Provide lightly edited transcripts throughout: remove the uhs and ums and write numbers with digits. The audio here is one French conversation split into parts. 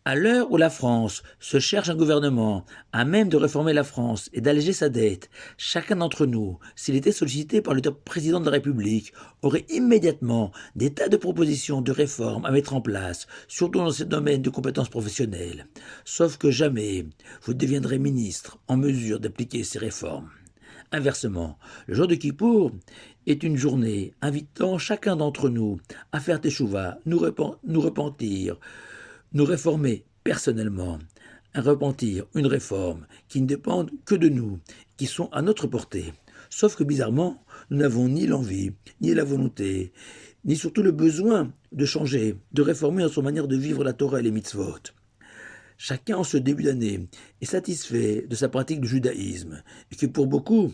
À l'heure où la France se cherche un gouvernement à même de réformer la France et d'alléger sa dette, chacun d'entre nous, s'il était sollicité par le président de la République, aurait immédiatement des tas de propositions de réformes à mettre en place, surtout dans ce domaine de compétences professionnelles. Sauf que jamais vous deviendrez ministre en mesure d'appliquer ces réformes. Inversement, le jour de Kippour est une journée invitant chacun d'entre nous à faire teshuva, nous repentir, nous réformer personnellement, un repentir, une réforme qui ne dépendent que de nous, qui sont à notre portée. Sauf que bizarrement, nous n'avons ni l'envie, ni la volonté, ni surtout le besoin de changer, de réformer notre manière de vivre la Torah et les mitzvot. Chacun en ce début d'année est satisfait de sa pratique du judaïsme, et que pour beaucoup,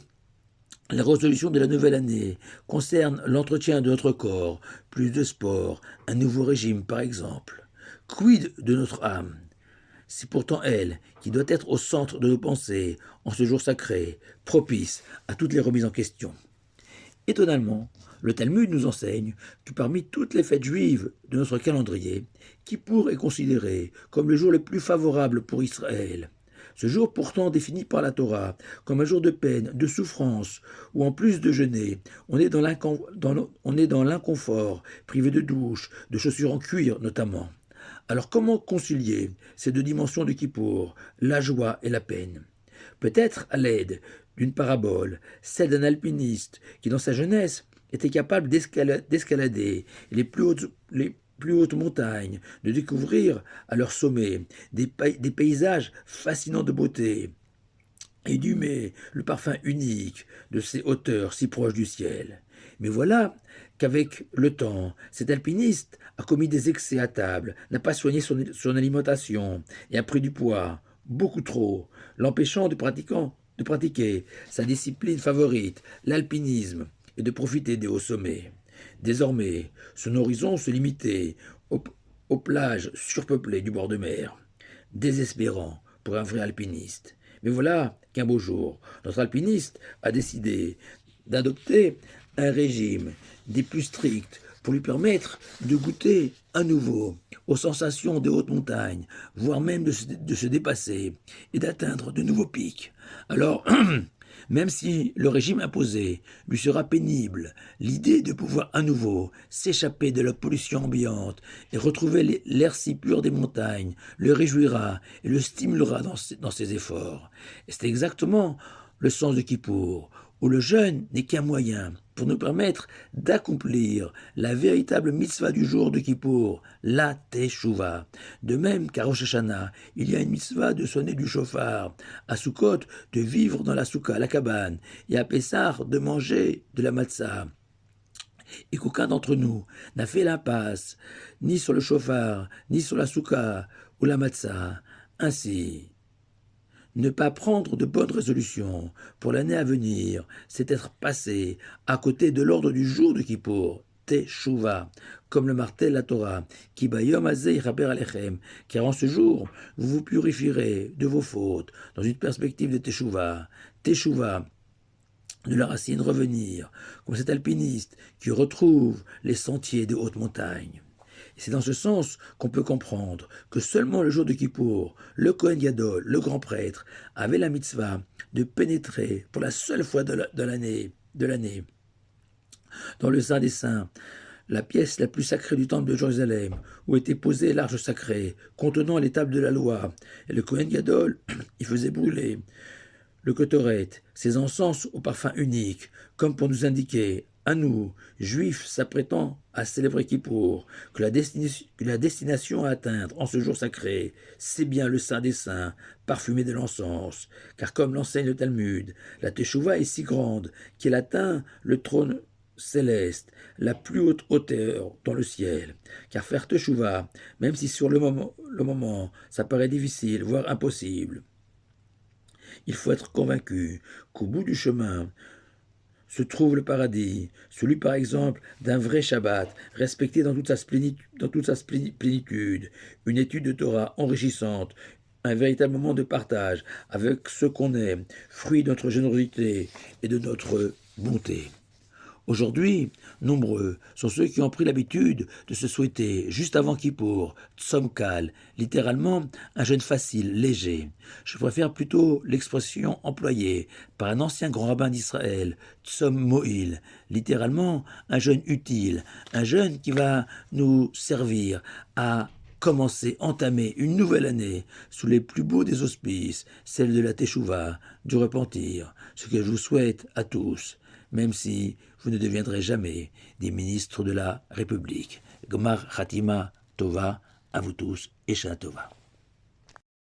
la résolution de la nouvelle année concerne l'entretien de notre corps, plus de sport, un nouveau régime par exemple. Quid de notre âme? C'est pourtant elle qui doit être au centre de nos pensées en ce jour sacré, propice à toutes les remises en question. Étonnamment, le Talmud nous enseigne que parmi toutes les fêtes juives de notre calendrier, Kippour est considéré comme le jour le plus favorable pour Israël. Ce jour pourtant défini par la Torah comme un jour de peine, de souffrance, où en plus de jeûner, on est dans l'inconfort, privé de douche, de chaussures en cuir notamment. Alors comment concilier ces deux dimensions de Kippour, la joie et la peine? Peut-être à l'aide d'une parabole, celle d'un alpiniste qui dans sa jeunesse était capable d'escalader les plus hautes montagnes, de découvrir à leur sommet des paysages fascinants de beauté, et d'humer le parfum unique de ces hauteurs si proches du ciel. Mais voilà qu'avec le temps, cet alpiniste a commis des excès à table, n'a pas soigné son alimentation et a pris du poids, beaucoup trop, l'empêchant de pratiquer sa discipline favorite, l'alpinisme, et de profiter des hauts sommets. Désormais, son horizon se limitait aux plages surpeuplées du bord de mer. Désespérant pour un vrai alpiniste. Mais voilà qu'un beau jour, notre alpiniste a décidé d'adopter un régime des plus stricts pour lui permettre de goûter à nouveau aux sensations des hautes montagnes, voire même de se dépasser et d'atteindre de nouveaux pics. Alors, même si le régime imposé lui sera pénible, l'idée de pouvoir à nouveau s'échapper de la pollution ambiante et retrouver l'air si pur des montagnes le réjouira et le stimulera dans ses efforts. Et c'est exactement le sens de Kippour, où le jeûne n'est qu'un moyen pour nous permettre d'accomplir la véritable mitzvah du jour de Kippour, la Teshuvah. De même qu'à Rosh Hashanah, il y a une mitzvah de sonner du chauffard, à Sukkot de vivre dans la soukha, la cabane, et à Pessah de manger de la matzah. Et qu'aucun d'entre nous n'a fait l'impasse, ni sur le chauffard, ni sur la soukha ou la matzah. Ainsi, ne pas prendre de bonnes résolutions pour l'année à venir, c'est être passé à côté de l'ordre du jour de Kippour, Teshuvah, comme le martèle la Torah, qui bayom azeh raber alechem, car en ce jour, vous vous purifierez de vos fautes dans une perspective de Teshuvah. Teshuvah, de la racine revenir, comme cet alpiniste qui retrouve les sentiers des hautes montagnes. Et c'est dans ce sens qu'on peut comprendre que seulement le jour de Kippour, le Kohen Gadol, le grand prêtre, avait la mitzvah de pénétrer pour la seule fois de l'année, dans le Saint des Saints, la pièce la plus sacrée du temple de Jérusalem, où était posée l'arche sacrée, contenant les tables de la loi. Et le Kohen Gadol y faisait brûler le Kotoret, ses encens au parfum unique, comme pour nous indiquer, à nous, juifs s'apprêtant à célébrer Kippour, que la destination à atteindre en ce jour sacré, c'est bien le Saint des Saints, parfumé de l'encens, car comme l'enseigne le Talmud, la Teshuvah est si grande qu'elle atteint le trône céleste, la plus haute hauteur dans le ciel. Car faire Teshuvah, même si sur le moment ça paraît difficile, voire impossible, il faut être convaincu qu'au bout du chemin se trouve le paradis, celui par exemple d'un vrai Shabbat, respecté dans toute sa plénitude, une étude de Torah enrichissante, un véritable moment de partage avec ce qu'on est, fruit de notre générosité et de notre bonté. Aujourd'hui, nombreux sont ceux qui ont pris l'habitude de se souhaiter, juste avant Kippour, Tzom Kal, littéralement un jeûne facile, léger. Je préfère plutôt l'expression employée par un ancien grand rabbin d'Israël, Tzom Mo'il, littéralement un jeûne utile, un jeûne qui va nous servir à commencer, entamer une nouvelle année sous les plus beaux des auspices, celle de la Teshuvah, du repentir, ce que je vous souhaite à tous, même si vous ne deviendrez jamais des ministres de la République. Gmar Khatima Tova, à vous tous et Shana Tova.